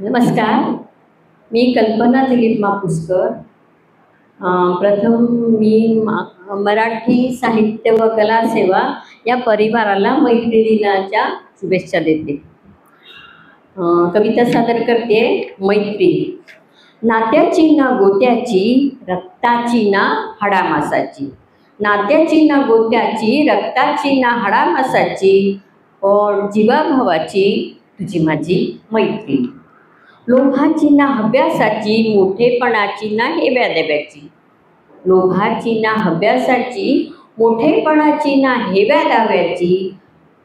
नमस्कार. मी कल्पना दिलीप मापुसकर. प्रथम मी मराठी साहित्य व कला सेवा या परिवाराला मैत्री दिनाच्या शुभेच्छा देते. कविता सादर करते. मैत्री. नात्याची ना गोत्याची, रक्ताची ना हाडामासाची. नात्याची ना गोत्याची, रक्ताची ना हाडामासाची, पण जीवाभावाची तुझी माझी मैत्री. लोभाची ना अभ्यासाची, मोठेपणाची ना हेव्यादेव्याची. लोभाची ना अभ्यासाची, मोठेपणाची ना हेव्यादाव्याची,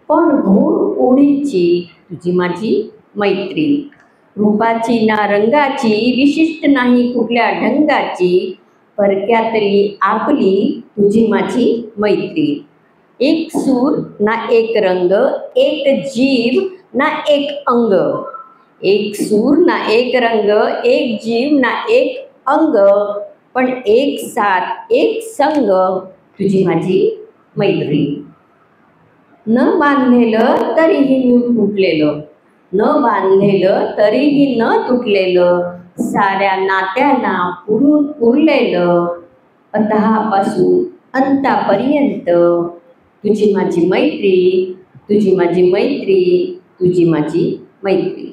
पण घोर ओढीची तुझी माझी मैत्री. रूपाची ना रंगाची, विशिष्ट नाही कुठल्या ढंगाची, परक्यातली आपली तुझी माझी मैत्री. एक सूर ना एक रंग, एक जीव ना एक अंग. एक सूर ना एक रंग, एक जीव ना एक अंग, पण एक साथ एक संग तुझी माझी मैत्री. न बांधलेलं तरीही न तुटलेलं, न बांधलेलं तरीही न तुटलेलं, साऱ्या नात्यांना पुरून उरलेलं, अतःपासून अंतापर्यंत तुझी माझी मैत्री, तुझी माझी मैत्री, तुझी माझी मैत्री.